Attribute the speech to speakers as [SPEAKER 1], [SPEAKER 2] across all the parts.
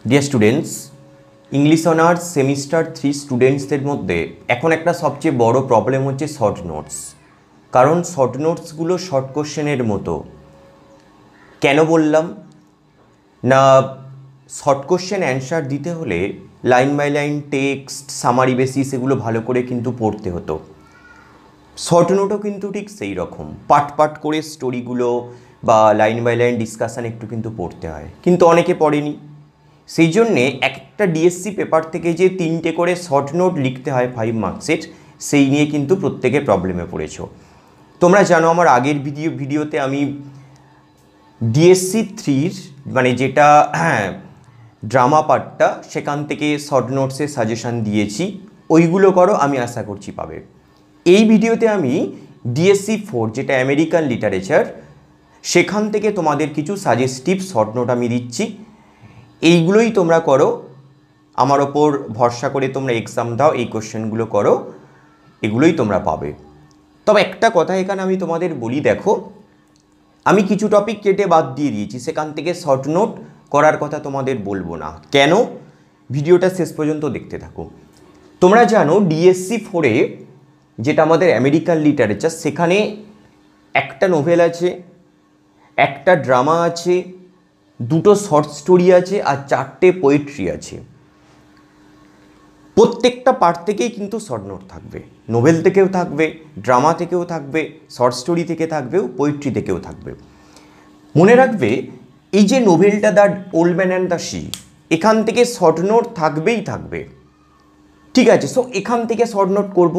[SPEAKER 1] Dear students, English honours semester 3 স্টুডেন্টসদের মধ্যে এখন একটা সবচেয়ে বড় প্রবলেম হচ্ছে শর্ট নোটস। কারণ শর্ট নোটসগুলো শর্ট কোশ্চেনের মতো। কেন বললাম না, শর্ট কোশ্চেন অ্যান্সার দিতে হলে line by line text, summary basis এগুলো ভালো করে কিন্তু পড়তে হতো। শর্ট নোটও কিন্তু ঠিক সেই রকম পাট পাট করে স্টোরিগুলো বা লাইন বাই লাইন ডিসকাশান একটু কিন্তু পড়তে হয়, কিন্তু অনেকে পড়েনি। সেই জন্যে একটা ডিএসসি পেপার থেকে যে 3টে করে শর্ট নোট লিখতে হয় 5 মার্কসের, সেই নিয়ে কিন্তু প্রত্যেকে প্রবলেমে পড়েছো। তোমরা জানো আমার আগের ভিডিওতে আমি ডিএসসি 3 মানে যেটা ড্রামা পার্টটা, সেখান থেকে শর্ট নোটসের সাজেশান দিয়েছি। ওইগুলো করো, আমি আশা করছি পাবে। এই ভিডিওতে আমি ডিএসসি 4 যেটা আমেরিকান লিটারেচার, সেখান থেকে তোমাদের কিছু সাজেস্টিভ শর্ট নোট আমি দিচ্ছি। এইগুলোই তোমরা করো, আমার ওপর ভরসা করে তোমরা এক্সাম দাও, এই কোশ্চেনগুলো করো, এগুলোই তোমরা পাবে। তবে একটা কথা এখানে আমি তোমাদের বলি, দেখো আমি কিছু টপিক কেটে বাদ দিয়ে দিয়েছি, সেখান থেকে শর্ট নোট করার কথা তোমাদের বলবো না। কেন? ভিডিওটা শেষ পর্যন্ত দেখতে থাকো। তোমরা জানো ডিএসসি 4-এ যেটা আমাদের আমেরিকান লিটারেচার, সেখানে একটা নোভেল আছে, একটা ড্রামা আছে, 2টো শর্ট স্টোরি আছে, আর 4টে পোয়েট্রি আছে। প্রত্যেকটা পার্ট থেকেই কিন্তু শর্ট নোট থাকবে, নোভেল থেকেও থাকবে, ড্রামা থেকেও থাকবে, শর্ট স্টোরি থেকে থাকবেও, পোয়েট্রি থেকেও থাকবে। মনে রাখবে, এই যে নোভেলটা the old man and the sea, এখান থেকে শর্ট নোট থাকবেই থাকবে। ঠিক আছে, সো এখান থেকে শর্ট নোট করব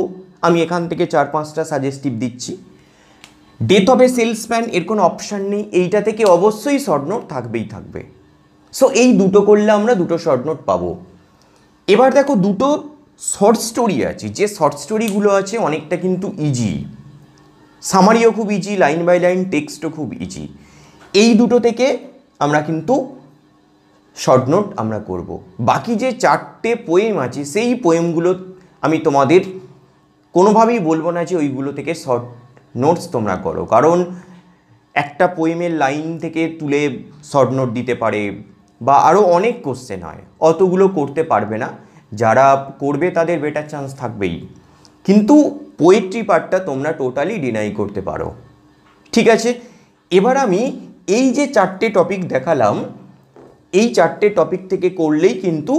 [SPEAKER 1] আমি, এখান থেকে 4-5টা সাজেস্টিভ দিচ্ছি। ডেথ অফ এ সেলসম্যান, এর কোনো অপশান নেই, এইটা থেকে অবশ্যই শর্ট নোট থাকবেই থাকবে। সো এই দুটো করলে আমরা 2টো শর্ট নোট পাবো। এবার দেখো 2টো শর্ট স্টোরি আছে, যে শর্ট স্টোরিগুলো আছে অনেকটা কিন্তু ইজি, সামারিও খুব ইজি, লাইন বাই লাইন টেক্সটও খুব ইজি। এই দুটো থেকে আমরা কিন্তু শর্ট নোট আমরা করব। বাকি যে 4টে পোয়েম আছে, সেই পোয়েমগুলো আমি তোমাদের কোনোভাবেই বলবো না যে ওইগুলো থেকে শর্ট নোটস তোমরা করো, কারণ একটা পোয়েমের লাইন থেকে তুলে শর্ট নোট দিতে পারে, বা আরও অনেক কোশ্চেন হয়, অতগুলো করতে পারবে না। যারা করবে তাদের বেটার চান্স থাকবেই, কিন্তু পোয়েট্রি পার্টটা তোমরা টোটালি ডিনাই করতে পারো। ঠিক আছে, এবার আমি এই যে 4টে টপিক দেখালাম, এই 4টে টপিক থেকে করলেই কিন্তু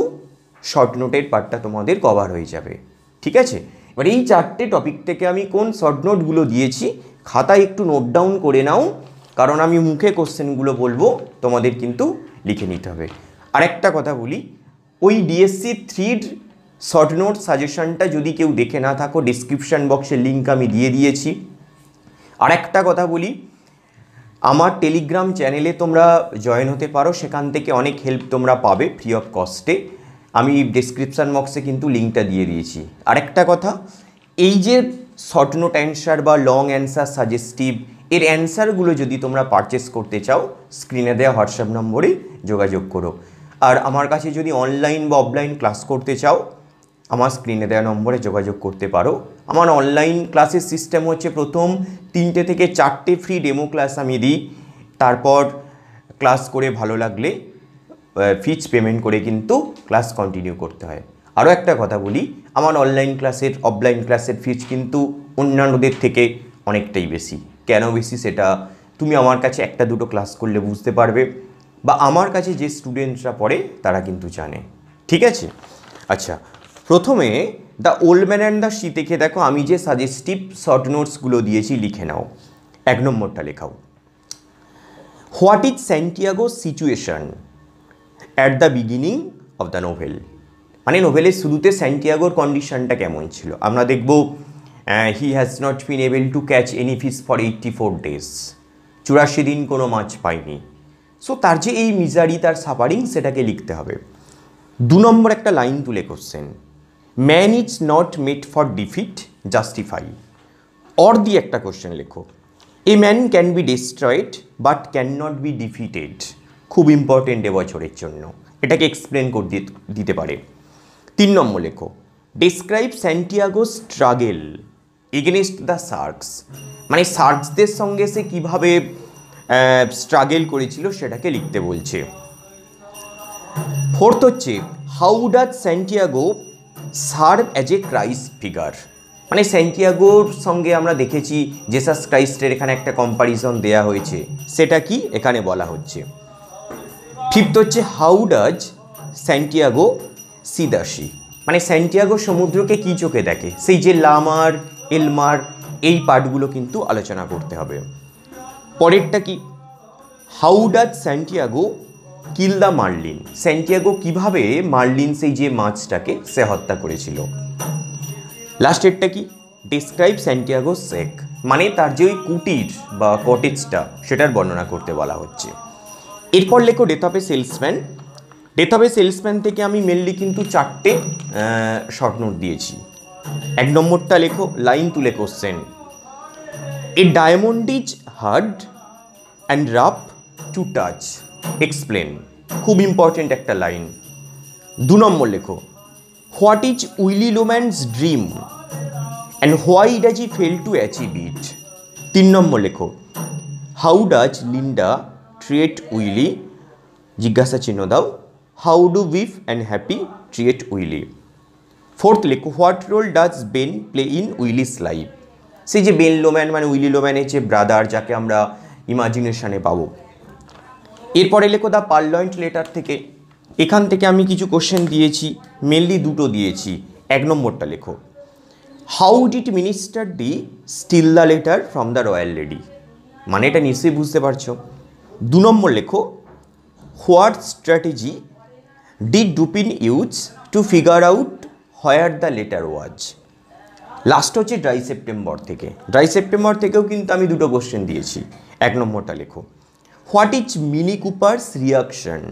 [SPEAKER 1] শর্ট নোটের পার্টটা তোমাদের কভার হয়ে যাবে। ঠিক আছে, এবার এই 4টে টপিক থেকে আমি কোন শর্ট নোটগুলো দিয়েছি খাতায় একটু নোট ডাউন করে নাও, কারণ আমি মুখে কোশ্চেনগুলো বলবো, তোমাদের কিন্তু লিখে নিতে হবে। আরেকটা কথা বলি, ওই ডিএসসি 3 শর্ট নোট সাজেশনটা যদি কেউ দেখে না থাকো, ডিসক্রিপশান বক্সের লিঙ্ক আমি দিয়ে দিয়েছি। আরেকটা কথা বলি, আমার টেলিগ্রাম চ্যানেলে তোমরা জয়েন হতে পারো, সেখান থেকে অনেক হেল্প তোমরা পাবে ফ্রি অফ কস্টে। আমি ডিসক্রিপশান বক্সে কিন্তু লিঙ্কটা দিয়ে দিয়েছি। আরেকটা কথা, এই যে শর্ট নোট অ্যান্সার বা লং অ্যান্সার সাজেস্টিভ, এর অ্যান্সারগুলো যদি তোমরা পারচেস করতে চাও, স্ক্রিনে দেওয়া হোয়াটসঅ্যাপ নম্বরে যোগাযোগ করো। আর আমার কাছে যদি অনলাইন বা অফলাইন ক্লাস করতে চাও, আমার স্ক্রিনে দেওয়া নম্বরে যোগাযোগ করতে পারো। আমার অনলাইন ক্লাসের সিস্টেম হচ্ছে, প্রথম 3টে থেকে 4টে ফ্রি ডেমো ক্লাস আমি দিই, তারপর ক্লাস করে ভালো লাগলে ফিজ পেমেন্ট করে কিন্তু ক্লাস কন্টিনিউ করতে হয়। আরও একটা কথা বলি, আমার অনলাইন ক্লাসের অফলাইন ক্লাসের ফিজ কিন্তু অন্যান্যদের থেকে অনেকটাই বেশি। কেন বেশি সেটা তুমি আমার কাছে 1-2টো ক্লাস করলে বুঝতে পারবে, বা আমার কাছে যে স্টুডেন্টরা পড়ে তারা কিন্তু জানে। ঠিক আছে, আচ্ছা, প্রথমে the old man and the C থেকে দেখো আমি যে সাজেস্টিভ শর্ট নোটসগুলো দিয়েছি লিখে নাও। 1 নম্বরটা লেখাও, what is Santiago's situation at the beginning of the novel. মানে নোভেলের শুরুতে স্যান্টিয়াগোর কন্ডিশনটা কেমন ছিল। আমরা দেখব he has not been able to catch any fish for 84 days, 84 দিন কোনো মাছ পায়নি। সো তার যে এই মিজারি, তার সাফারিং, সেটাকে লিখতে হবে। 2 নম্বর একটা লাইন তুলে question, man is not made for defeat, justify. Or দিয়ে একটা কোশ্চেন লেখো, a man can be destroyed but can not be defeated. খুব ইম্পর্টেন্ট এবছরের জন্য, এটাকে এক্সপ্লেন করে দিতে পারে। 3 নম্বর লেখো, describe Santiago struggle against the sharks. মানে শার্কসদের সঙ্গে সে কীভাবে স্ট্রাগেল করেছিল সেটাকে লিখতে বলছে। फोर्थ হচ্ছে how does Santiago serve as a Christ figure, মানে স্যান্টিয়াগোর সঙ্গে আমরা দেখেছি জেসাস ক্রাইস্টের এখানে একটা কম্পারিজন দেয়া হয়েছে, সেটা কি এখানে বলা হচ্ছে। ফিফথ হচ্ছে how does Santiago C the sea, মানে স্যান্টিয়াগো সমুদ্রকে কী চোখে দেখে, সেই যে লামার এলমার এই পার্টগুলো কিন্তু আলোচনা করতে হবে। পরেরটা কি how does Santiago kill the marlin, Santiago কিভাবে মার্লিন সেই যে মাছটাকে সে হত্যা করেছিল। লাস্টেরটা কি ডিসক্রাইব স্যান্টিয়াগো শেক, মানে তার যে ওই কুটির বা কটেজটা সেটার বর্ণনা করতে বলা হচ্ছে। এরপর লেখো death of A salesman. Death of A salesman থেকে আমি মেনলি কিন্তু 4টে শর্ট নোট দিয়েছি। 1 নম্বরটা লেখো, লাইন তুলে question, a diamond is hard and rough to touch, explain, খুব ইম্পর্টেন্ট একটা লাইন। 2 নম্বর লেখো, what is Willy Loman's dream and why does he fail to achieve it. 3 number লেখো, how does Linda treat Willy, জিজ্ঞাসা চিহ্ন দাও, how do Biff and Happy treat Willy. 4th লেখো, what role does Ben play in Willy's life, সেই যে Ben Loman মানে Willy লোম্যানের যে ব্রাদার, যাকে আমরা ইমাজিনেশনে পাবো। এরপরে লেখো দ্য পার্লয়েন্ট লেটার থেকে, এখান থেকে আমি কিছু কোশ্চেন দিয়েছি, মেনলি 2টো দিয়েছি। 1 নম্বরটা লেখো, how did minister D steal the letter from the royal lady, মানে এটা নিশ্চয়ই বুঝতে পারছো। 2 নম্বর লেখো, what strategy did Dupin use to figure out where the letter was. Last হচ্ছে ড্রাই সেপ্টেম্বর থেকে, ড্রাই সেপ্টেম্বর থেকেও কিন্তু আমি 2টো কোশ্চেন দিয়েছি। 1 নম্বরটা লেখো, what is Minnie Cooper's reaction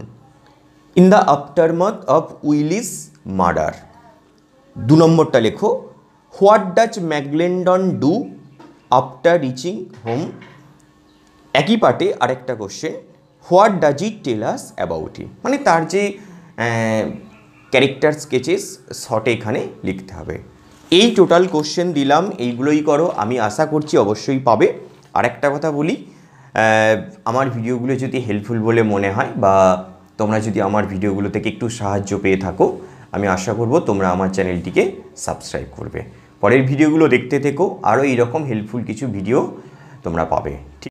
[SPEAKER 1] in the aftermath of Willy's murder. 2 নম্বরটা লেখো, what does McLendon do after reaching home. একই পার্টে আরেকটা question, what does it tell us about it, মানে তার যে ক্যারেক্টার স্কেচেস শর্টে এখানে লিখতে হবে। এই টোটাল কোশ্চেন দিলাম, এইগুলোই করো, আমি আশা করছি অবশ্যই পাবে। আর একটা কথা বলি, আমার ভিডিওগুলো যদি হেল্পফুল বলে মনে হয় বা তোমরা যদি আমার ভিডিওগুলো থেকে একটু সাহায্য পেয়ে থাকো, আমি আশা করব তোমরা আমার চ্যানেলটিকে সাবস্ক্রাইব করবে। পরের ভিডিওগুলো দেখতে থেকো, আরও এইরকম হেল্পফুল কিছু ভিডিও তোমরা পাবে।